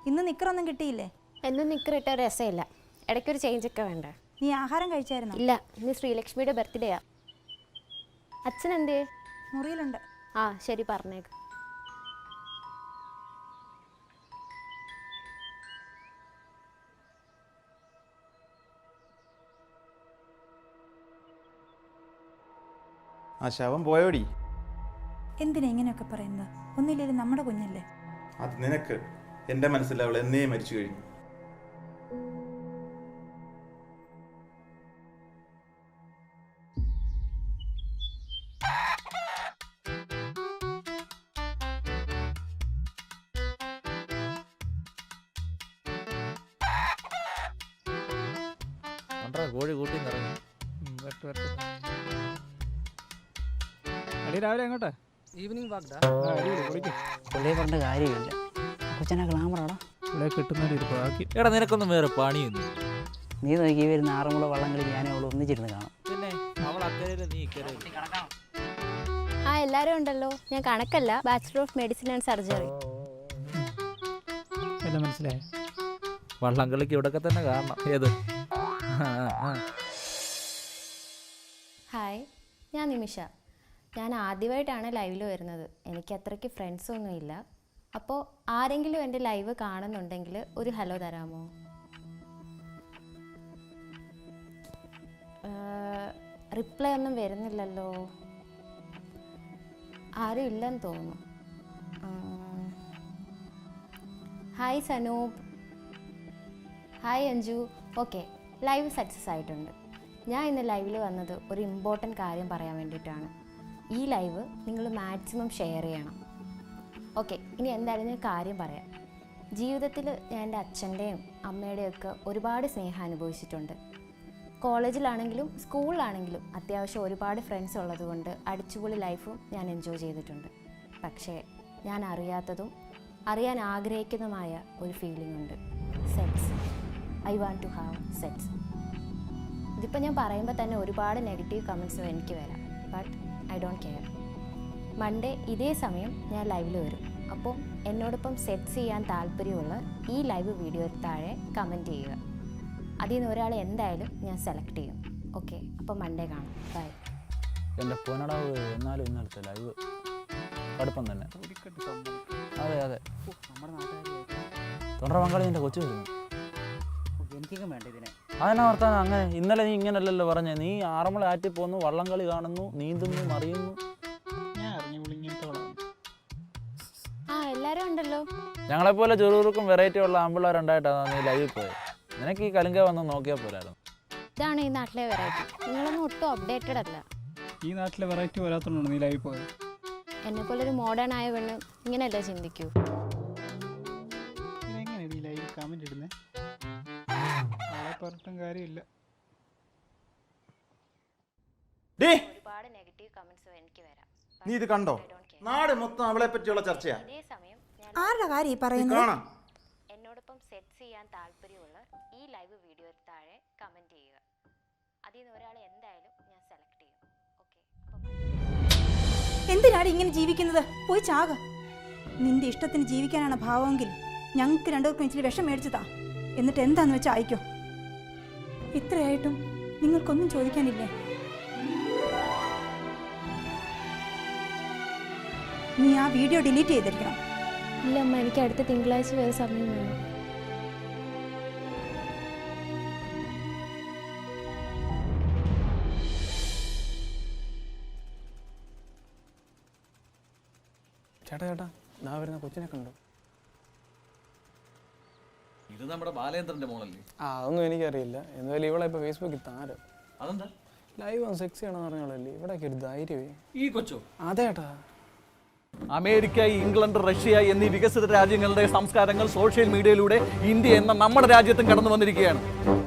ഇന്ന് നിക്കറൊന്നും കിട്ടിയില്ലേ? എന്നും നിക്കറിട്ട രസമില്ല, ഇടയ്ക്കൊരു ചേഞ്ചൊക്കെ വേണ്ടേ? നീ ആഹാരം കഴിച്ചായിരുന്നോ? ഇല്ല, ഇന്ന് ശ്രീലക്ഷ്മിയുടെ ബർത്ത്ഡേയാ. അച്ഛൻ എന്തേ? മുറിയിലുണ്ട്. ആ ശരി, പറഞ്ഞേക്ക്. ആ ശവം പോയോടി. എന്തിനാ ഇങ്ങനെയൊക്കെ പറയുന്നത്? ഒന്നില്ലേലും നമ്മുടെ കുഞ്ഞല്ലേ. അത് നിനക്ക്, എൻ്റെ മനസ്സിൽ അവൾ എന്നേ മരിച്ചു കഴിഞ്ഞു. കോഴി കൂട്ടി നിറങ്ങി. രാവിലെ എങ്ങോട്ടാ? ഈവനിങ് വാക്ക്. പുള്ളിയെ പറഞ്ഞ കാര്യമില്ല. കൊച്ചനെ ഗ്ലാമറാടാ ഇവിടെ കിട്ടുന്നൊരു. എടാ നിനക്കൊന്നും വേറെ പണിയൊന്നും. നീ നോക്കി വരുന്ന ആറുമുള വള്ളങ്ങളിൽ ഞാനും അവൾ ഒന്നിച്ചിരുന്ന് കാണാം. പിന്നെ അവൾ അക്കരയില് നീ ഇക്കരയില്. ആ എല്ലാവരും ഉണ്ടല്ലോ. ഞാൻ കണക്കല്ല, bachelor of medicine and surgery. എല്ലാം മനസ്സിലായി. വള്ളംകളിക്ക് ഇവിടൊക്കെ തന്നെ കാണണം. ഏത്? ഹായ്, ഞാൻ നിമിഷ. ഞാൻ ആദ്യമായിട്ടാണ് ലൈവിൽ വരുന്നത്. എനിക്ക് അത്രയ്ക്ക് ഫ്രണ്ട്സൊന്നും ഇല്ല. അപ്പോൾ ആരെങ്കിലും എൻ്റെ ലൈവ് കാണുന്നുണ്ടെങ്കിൽ ഒരു ഹലോ തരാമോ? റിപ്ലൈ ഒന്നും വരുന്നില്ലല്ലോ. ആരും ഇല്ലെന്ന് തോന്നുന്നു. Hi Sanoop. Hi Anju. Okay, live success ആയിട്ടുണ്ട്. ഞാൻ ഇന്ന് ലൈവിൽ വന്നത് ഒരു ഇമ്പോർട്ടൻറ്റ് കാര്യം പറയാൻ വേണ്ടിയിട്ടാണ്. ഈ ലൈവ് നിങ്ങൾ മാക്സിമം ഷെയർ ചെയ്യണം. ഓക്കെ, ഇനി എന്തായാലും ഞാൻ കാര്യം പറയാം. ജീവിതത്തിൽ ഞാൻ എൻ്റെ അച്ഛൻ്റെയും അമ്മയുടെയും ഒക്കെ ഒരുപാട് സ്നേഹം അനുഭവിച്ചിട്ടുണ്ട്. കോളേജിലാണെങ്കിലും സ്കൂളിലാണെങ്കിലും അത്യാവശ്യം ഒരുപാട് ഫ്രണ്ട്സ് ഉള്ളതുകൊണ്ട് അടിച്ചുപൊളി ലൈഫും ഞാൻ എൻജോയ് ചെയ്തിട്ടുണ്ട്. പക്ഷേ ഞാൻ അറിയാത്തതും അറിയാൻ ആഗ്രഹിക്കുന്നതുമായ ഒരു ഫീലിംഗ് ഉണ്ട്. Sex. I want to have sex. ഇതിപ്പോൾ ഞാൻ പറയുമ്പോൾ തന്നെ ഒരുപാട് നെഗറ്റീവ് കമൻറ്റ്സും എനിക്ക് വരാം. But I don't care. Monday ഇതേ സമയം ഞാൻ ലൈവിൽ വരും. അപ്പം എന്നോടൊപ്പം സെക്സ് ചെയ്യാൻ താല്പര്യമുള്ള ഈ ലൈവ് വീഡിയോ താഴെ കമൻറ്റ് ചെയ്യുക. അതിൽ നിന്ന് ഒരാളെ എന്തായാലും ഞാൻ സെലക്ട് ചെയ്യും. ഓക്കെ, അപ്പം മൺഡേ കാണാം. ബൈ. എൻ്റെ ഫോനടാവ് എന്നാലും ഇന്നലത്തെ ലൈവ് കടുപ്പം തന്നെ. അതെ അതെ, തൊണ്ടറ പങ്കാളി എൻ്റെ കൊച്ചു വരുന്നു. എനിക്കൊക്കെ വേണ്ട ഇതിനെ. അതെന്നാ വർത്താനം അങ്ങനെ? ഇന്നലെ നീ ഇങ്ങനല്ലല്ലോ പറഞ്ഞേ. നീ ആറന്മുള ആറ്റിൽ പോകുന്നു, വള്ളംകളി കാണുന്നു, നീന്തുന്നു, മറിയുന്നു. ഞാൻ അറിഞ്ഞു ഇങ്ങനത്തോളം. ആ എല്ലാവരും ഉണ്ടല്ലോ. ഞങ്ങളെപ്പോലെ ചെറുക്കും വെറൈറ്റി ഉള്ള ആമ്പിള്ളേരുണ്ടായിട്ടാണ് നീ ലൈവിൽ പോയത്. നിനക്ക് ഈ കലിങ്ക വന്ന് നോക്കിയാൽ പോരായിരുന്നു. ഇതാണ് ഈ നാട്ടിലെ വെറൈറ്റി. നിങ്ങളൊന്നും ഒട്ടും അപ്ഡേറ്റഡ് അല്ല. ഈ നാട്ടിലെ വെറൈറ്റി വരാത്തോണ്ടാണ് നീ ലൈവ് പോയത്. എന്നെപ്പോലൊരു മോഡേൺ ആയ പെണ്ണ് ഇങ്ങനെയല്ലേ ചിന്തിക്കൂ. എങ്ങനെ നീ ലൈവ് കമന്റ് ഇടുന്നേ? ആളെ പറഞ്ഞിട്ടും കാര്യമില്ല. ഒരുപാട് നെഗറ്റീവ് കമന്റ്സും എനിക്ക് വരാം. നീ ഇത് കണ്ടോ? നാട് മൊത്തം അവളെ പറ്റിയുള്ള ചർച്ചയാ. ഇതേ സമയം ഞാൻ ആരുടെ കാര്യം ഈ പറയുന്നത്? കാണാം. എന്നോടൊപ്പം സെക്സ് ചെയ്യാൻ താല്പര്യമുള്ള ഈ ലൈവ് വീഡിയോ താഴെ കമന്റ് ചെയ്യുക. അതിൽ നിന്ന് ഒരാളെ എന്തായാലും ഞാൻ സെലക്ട് ചെയ്യും. ഓക്കെ, എന്തിനാണ് ഇങ്ങനെ ജീവിക്കുന്നത്? പോയി ചാക. നിന്റെ ഇഷ്ടത്തിന് ജീവിക്കാനാണ് ഭാവമെങ്കിൽ ഞങ്ങൾക്ക് രണ്ടുപേർക്കും ഇച്ചിരി വിഷം മേടിച്ചതാ. എന്നിട്ട് എന്താന്ന് വെച്ചാൽ അയക്കോ. ഇത്രയായിട്ടും നിങ്ങൾക്കൊന്നും ചോദിക്കാനില്ലേ? നീ ആ വീഡിയോ ഡിലീറ്റ് ചെയ്തിരിക്കണം. ഇല്ല അമ്മ, എനിക്ക് അടുത്ത തിങ്കളാഴ്ച വരെ സമയം വേണം. ചേട്ടാ ചേട്ടാ, ഇതാ വരുന്ന കൊച്ചിനെ കണ്ടോ? ഇത് നമ്മുടെ ബാലേന്ദ്രന്റെ മോളല്ലേ? അതൊന്നും എനിക്കറിയില്ല. എന്നാലും ഇവിടെ ഇപ്പൊ ഫേസ്ബുക്കിൽ താരം. അതെന്താ ലൈവ് ഒന്ന് സെക്സ് ചെയ്യണമെന്ന് പറഞ്ഞോളല്ലേ. ഇവിടെയൊക്കെ ഒരു ധൈര്യമേ. ഈ കൊച്ചോ? അതേട്ടാ. അമേരിക്ക, ഇംഗ്ലണ്ട്, റഷ്യ എന്നീ വികസിത രാജ്യങ്ങളുടെ സംസ്കാരങ്ങൾ സോഷ്യൽ മീഡിയയിലൂടെ ഇന്ത്യ എന്ന നമ്മുടെ രാജ്യത്തും കടന്നു വന്നിരിക്കുകയാണ്.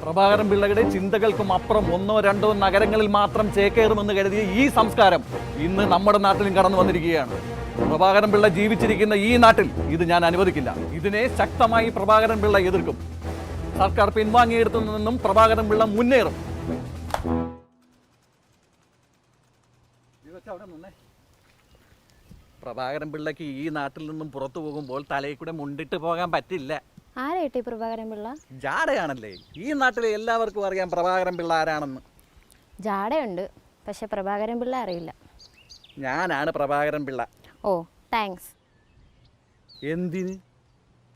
പ്രഭാകരൻ പിള്ളയുടെ ചിന്തകൾക്കും അപ്പുറം ഒന്നോ രണ്ടോ നഗരങ്ങളിൽ മാത്രം ചേക്കേറുമെന്ന് കരുതിയ ഈ സംസ്കാരം ഇന്ന് നമ്മുടെ നാട്ടിലും കടന്നു വന്നിരിക്കുകയാണ്. പ്രഭാകരൻ പിള്ള ജീവിച്ചിരിക്കുന്ന ഈ നാട്ടിൽ ഇത് ഞാൻ അനുവദിക്കില്ല. ഇതിനെ ശക്തമായി പ്രഭാകരൻ പിള്ള എതിർക്കും. സർക്കാർ പിൻവാങ്ങിയെടുത്തു നിന്നും പ്രഭാകരൻ പിള്ള മുന്നേറും. പ്രഭാകരൻ പിള്ളയ്ക്ക് ഈ നാട്ടിൽ നിന്നും പുറത്തു പോകുമ്പോൾ തലയിൽ കൂടെ മുണ്ടിട്ട് പോകാൻ പറ്റില്ല. ആരായിട്ട് ഈ പ്രഭാകരൻ പിള്ള? ജാടയാണല്ലേ, ഈ നാട്ടിലെ എല്ലാവർക്കും അറിയാം പ്രഭാകരൻ പിള്ള ആരാണെന്ന്. ജാടയുണ്ട്, പക്ഷെ പ്രഭാകരൻ പിള്ള അറിയില്ല. ഞാനാണ് പ്രഭാകരൻ പിള്ള. ഓ താങ്ക്സ്. എന്തിന്?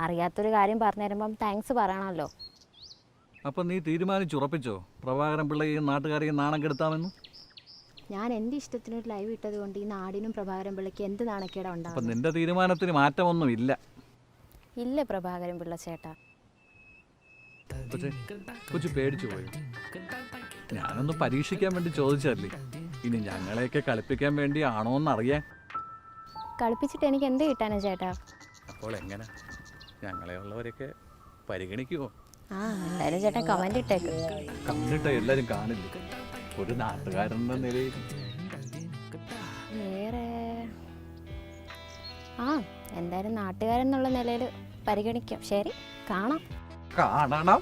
അറിയാത്തൊരു കാര്യം പറഞ്ഞു തരുമ്പം താങ്ക്സ് പറയണമല്ലോ. അപ്പം നീ തീരുമാനിച്ചുറപ്പിച്ചോ പ്രഭാകരൻ പിള്ള ഈ നാട്ടുകാരെ നാണം കെടുത്താമെന്ന്? ഞാൻ എൻ്റെ ഇഷ്ടത്തിനൊരു ലൈവ് ഇട്ടത് കൊണ്ട് ഈ നാടിനും പ്രഭാകരൻ പിള്ളയ്ക്ക് എന്ത് നാണക്കേടാ അപ്പം ഉണ്ടാവും? നിന്റെ തീരുമാനത്തിന് മാറ്റമൊന്നും ഇല്ല. ഇല്ല പ്രഭാകരൻ പിള്ള ചേട്ടാ. കൊച്ചു പേടിച്ചു പോയി. ഞാനൊന്ന് പരീക്ഷിക്കാൻ വേണ്ടി ചോദിച്ചല്ലേ, ഇനി ഞങ്ങളെയൊക്കെ കളിപ്പിക്കാൻ വേണ്ടി ആണോന്നറിയാൻ. കളിപ്പിച്ചിട്ട് എനിക്ക് എന്ത് കിട്ടാനാ ചേട്ടാ? അപ്പോൾ എങ്ങനെ ഞങ്ങളെ ഉള്ളവരൊക്കെ പരിഗണിക്കുമോ? ആ എന്തായാലും ചേട്ടൻ കമന്റ് ഇട്ടേക്ക്. കണ്ടിട്ട് എല്ലാരും കാണില്ല, ഒരു നാട്ടുകാരൻ്റെ നിലയിൽ. വേറെ ആ എന്തായാലും നാട്ടുകാരൻ എന്നുള്ള നിലയിൽ പരിഗണിക്കാം. ശരി, കാണാം. കാണണം.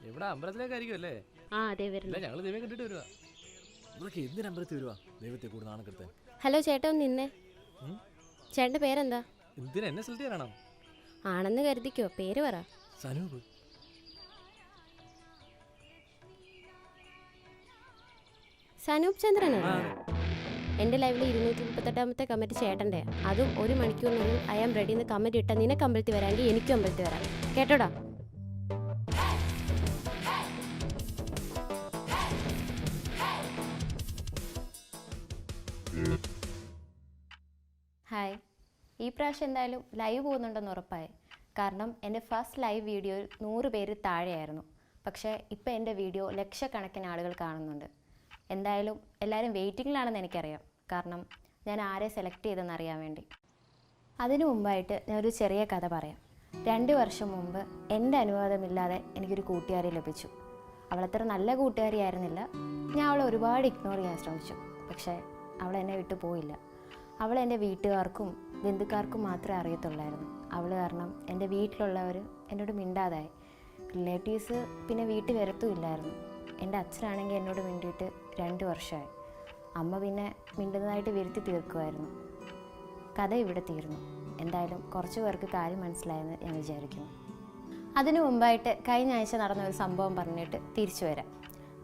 എവിടെ അമ്പലത്തിലേക്കായിരിക്കും അല്ലേ? ആ അതെ വരുന്നു. ഇല്ല, ഞങ്ങള് ദൈവം കണ്ടിട്ട് വരുവാ. നമ്മളൊക്കെ എന്തിനാ അമ്പലത്തിൽ വരുവാ? ദൈവത്തെ കൂടെ നാണക്കെടുത്താൻ. ഹലോ ചേട്ടാ, ഒന്ന് നിന്നെ. ചേട്ടൻ്റെ പേരെന്താ? എന്തിനാ എന്നെ സെലക്ട് ചെയ്യാനാണോ? ആണെന്ന് കരുതിക്കോ, പേര് പറ. സനൂപ്. സനൂപ് ചന്ദ്രനാണ്. എൻ്റെ ലൈവിൽ 238ാമത്തെ കമൻറ്റ് ചേട്ടൻ്റെ. അതും 1 മണിക്കൂറിനുള്ളിൽ ഐ ആം റെഡി എന്ന് കമൻറ്റ് ഇട്ടാൽ നിനക്ക് അമ്പലത്തിൽ വരാമെങ്കിൽ എനിക്കും അമ്പലത്തിൽ വരാം. കേട്ടോടാ? ഹായ്. ഈ പ്രാവശ്യം എന്തായാലും ലൈവ് പോകുന്നുണ്ടെന്ന് ഉറപ്പായി. കാരണം എൻ്റെ ഫസ്റ്റ് ലൈവ് വീഡിയോയിൽ 100 പേര് താഴെയായിരുന്നു. പക്ഷേ ഇപ്പോൾ എൻ്റെ വീഡിയോ ലക്ഷക്കണക്കിന് ആളുകൾ കാണുന്നുണ്ട്. എന്തായാലും എല്ലാവരും വെയിറ്റിങ്ങിലാണെന്ന് എനിക്കറിയാം. കാരണം ഞാൻ ആരെ സെലക്ട് ചെയ്തെന്ന് അറിയാൻ വേണ്ടി. അതിനു മുമ്പായിട്ട് ഞാനൊരു ചെറിയ കഥ പറയാം. 2 വർഷം മുമ്പ് എൻ്റെ അനുവാദമില്ലാതെ എനിക്കൊരു കൂട്ടുകാരി ലഭിച്ചു. അവളത്ര നല്ല കൂട്ടുകാരിയായിരുന്നില്ല. ഞാൻ അവളെ ഒരുപാട് ഇഗ്നോർ ചെയ്യാൻ ശ്രമിച്ചു. പക്ഷേ അവൾ എന്നെ വിട്ടു പോയില്ല. അവൾ എൻ്റെ വീട്ടുകാർക്കും ബന്ധുക്കാർക്കും മാത്രമേ അറിയത്തുള്ളായിരുന്നു. അവൾ കാരണം എൻ്റെ വീട്ടിലുള്ളവർ എന്നോട് മിണ്ടാതായി. റിലേറ്റീവ്സ് പിന്നെ വീട്ടിൽ വരത്തുമില്ലായിരുന്നു. എൻ്റെ അച്ഛനാണെങ്കിൽ എന്നോട് മിണ്ടിയിട്ട് 2 വർഷമായി. അമ്മ പിന്നെ മിണ്ടുന്നതായിട്ട് വരുത്തി തീർക്കുമായിരുന്നു. കഥ ഇവിടെ തീർന്നു. എന്തായാലും കുറച്ച് പേർക്ക് കാര്യം മനസ്സിലായെന്ന് ഞാൻ വിചാരിക്കുന്നു. അതിനു മുമ്പായിട്ട് കഴിഞ്ഞ ആഴ്ച നടന്ന ഒരു സംഭവം പറഞ്ഞിട്ട് തിരിച്ചു വരാം.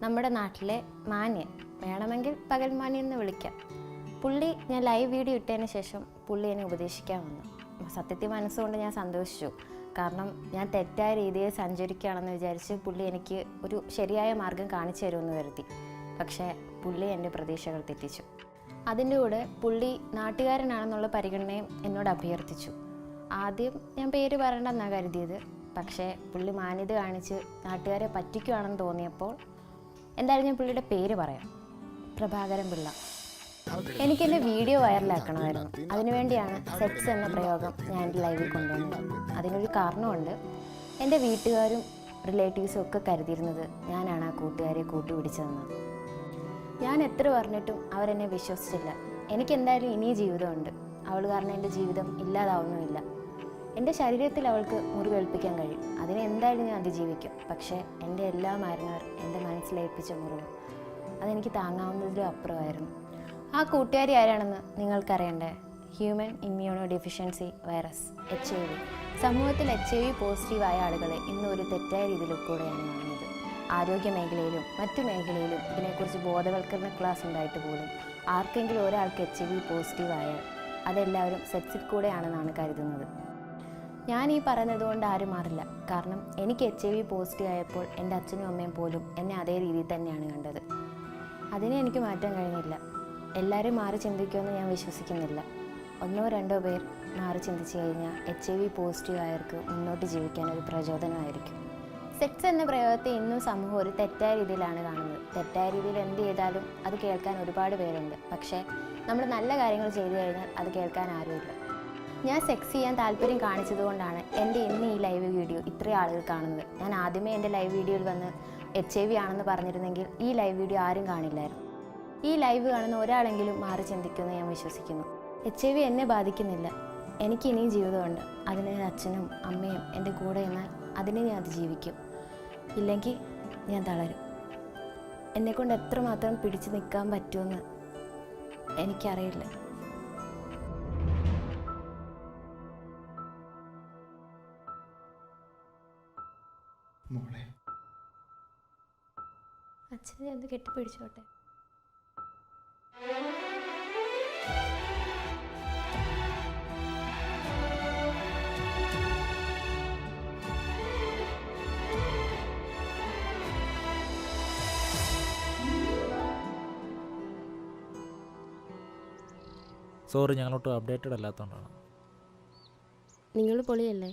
നമ്മുടെ നാട്ടിലെ മാന്യൻ, വേണമെങ്കിൽ പകൽ മാന്യൻ എന്ന് വിളിക്കാം. പുള്ളി ഞാൻ ലൈവ് വീഡിയോ ഇട്ടതിന് ശേഷം പുള്ളി എന്നെ ഉപദേശിക്കാൻ വന്നു. സത്യത്തിൽ മനസ്സുകൊണ്ട് ഞാൻ സന്തോഷിച്ചു. കാരണം ഞാൻ തെറ്റായ രീതിയിൽ സഞ്ചരിക്കുകയാണെന്ന് വിചാരിച്ച് പുള്ളി എനിക്ക് ഒരു ശരിയായ മാർഗം കാണിച്ചു തരുമെന്ന് കരുതി. പക്ഷേ പുള്ളി എൻ്റെ പ്രതീക്ഷകൾ തെറ്റിച്ചു. അതിൻ്റെ കൂടെ പുള്ളി നാട്ടുകാരനാണെന്നുള്ള പരിഗണനയും എന്നോട് അഭ്യർത്ഥിച്ചു. ആദ്യം ഞാൻ പേര് പറയണ്ടെന്നാണ് കരുതിയത്. പക്ഷേ പുള്ളി മാന്യത കാണിച്ച് നാട്ടുകാരെ പറ്റിക്കുകയാണെന്ന് തോന്നിയപ്പോൾ എന്തായാലും ഞാൻ പുള്ളിയുടെ പേര് പറയാം. പ്രഭാകരൻ പിള്ള. എനിക്കെൻ്റെ വീഡിയോ വൈറലാക്കണമായിരുന്നു. അതിനുവേണ്ടിയാണ് സെക്സ് എന്ന പ്രയോഗം ഞാൻ എൻ്റെ ലൈവിൽ കൊണ്ടുവന്നത്. അതിനൊരു കാരണമുണ്ട്. എൻ്റെ വീട്ടുകാരും റിലേറ്റീവ്സും ഒക്കെ കരുതിയിരുന്നത് ഞാനാണ് ആ കൂട്ടുകാരെ കൂട്ടുപിടിച്ചതെന്ന്. ഞാൻ എത്ര പറഞ്ഞിട്ടും അവരെന്നെ വിശ്വസിച്ചില്ല. എനിക്കെന്തായാലും ഇനി ജീവിതമുണ്ട്. അവൾ കാരണം എൻ്റെ ജീവിതം ഇല്ലാതാവുന്നുമില്ല. എൻ്റെ ശരീരത്തിൽ അവൾക്ക് മുറിവേൽപ്പിക്കാൻ കഴിയും. അതിനെ എന്തായാലും ഞാൻ അതിജീവിക്കും. പക്ഷേ എൻ്റെ എല്ലാമായിരുന്നവർ എൻ്റെ മനസ്സിലേൽപ്പിച്ച മുറിവ് അതെനിക്ക് താങ്ങാവുന്നതിലും അപ്പുറമായിരുന്നു. ആ കൂട്ടുകാരി ആരാണെന്ന് നിങ്ങൾക്കറിയണ്ടേ? Human immuno deficiency virus, HIV. സമൂഹത്തിൽ HIV പോസിറ്റീവായ ആളുകളെ ഇന്ന് ഒരു തെറ്റായ രീതിയിലൂടെയാണ് കാണുന്നത്. ആരോഗ്യ മേഖലയിലും മറ്റു മേഖലയിലും ഇതിനെക്കുറിച്ച് ബോധവൽക്കരണ ക്ലാസ് ഉണ്ടായിട്ട് പോലും ആർക്കെങ്കിലും ഒരാൾക്ക് HIV പോസിറ്റീവായാൽ അതെല്ലാവരും സെക്സിൽ കൂടെയാണെന്നാണ് കരുതുന്നത്. ഞാൻ ഈ പറയുന്നത് കൊണ്ട് ആരും മാറില്ല. കാരണം എനിക്ക് HIV പോസിറ്റീവ് ആയപ്പോൾ എൻ്റെ അച്ഛനും അമ്മയും പോലും എന്നെ അതേ രീതിയിൽ തന്നെയാണ് കണ്ടത്. അതിനെ എനിക്ക് മാറ്റാൻ കഴിഞ്ഞില്ല. എല്ലാവരും മാറി ചിന്തിക്കുമെന്ന് ഞാൻ വിശ്വസിക്കുന്നില്ല. 1-2 പേർ മാറി ചിന്തിച്ചു കഴിഞ്ഞാൽ HIV പോസിറ്റീവ് ആയവർക്ക് മുന്നോട്ട് ജീവിക്കാൻ ഒരു പ്രചോദനമായിരിക്കും. സെക്സ് എന്ന പ്രയോഗത്തെ ഇന്നും സമൂഹം ഒരു തെറ്റായ രീതിയിലാണ് കാണുന്നത്. തെറ്റായ രീതിയിൽ എന്ത് ചെയ്താലും അത് കേൾക്കാൻ ഒരുപാട് പേരുണ്ട്. പക്ഷേ നമ്മൾ നല്ല കാര്യങ്ങൾ ചെയ്തു കഴിഞ്ഞാൽ അത് കേൾക്കാൻ ആരുമില്ല. ഞാൻ സെക്സ് ചെയ്യാൻ താല്പര്യം കാണിച്ചതുകൊണ്ടാണ് എൻ്റെ ഇന്ന് ഈ ലൈവ് വീഡിയോ ഇത്രയും ആളുകൾ കാണുന്നത്. ഞാൻ ആദ്യമേ എൻ്റെ ലൈവ് വീഡിയോയിൽ വന്ന് HIV ആണെന്ന് പറഞ്ഞിരുന്നെങ്കിൽ ഈ ലൈവ് വീഡിയോ ആരും കാണില്ലായിരുന്നു. ഈ ലൈവ് കാണുന്ന ഒരാളെങ്കിലും മാറി ചിന്തിക്കുമെന്ന് ഞാൻ വിശ്വസിക്കുന്നു. HIV എന്നെ ബാധിക്കുന്നില്ല. എനിക്ക് ഇനിയും ജീവിതമുണ്ട്. അതിന് അച്ഛനും അമ്മയും എൻ്റെ കൂടെ എന്നാൽ അതിനെ ഞാൻ അതിജീവിക്കും. ഇല്ലെങ്കിൽ ഞാൻ തളരും. എന്നെക്കൊണ്ട് എത്രമാത്രം പിടിച്ചു നിൽക്കാൻ പറ്റുമെന്ന് എനിക്കറിയില്ല. മോളെ, അച്ഛനെ ഒന്ന് കെട്ടിപ്പിടിച്ചോട്ടെ. Sorry, ഞങ്ങളോട്ട് updated അല്ലാത്തതുകൊണ്ടാണ്. നിങ്ങൾ പൊളിയല്ലേ?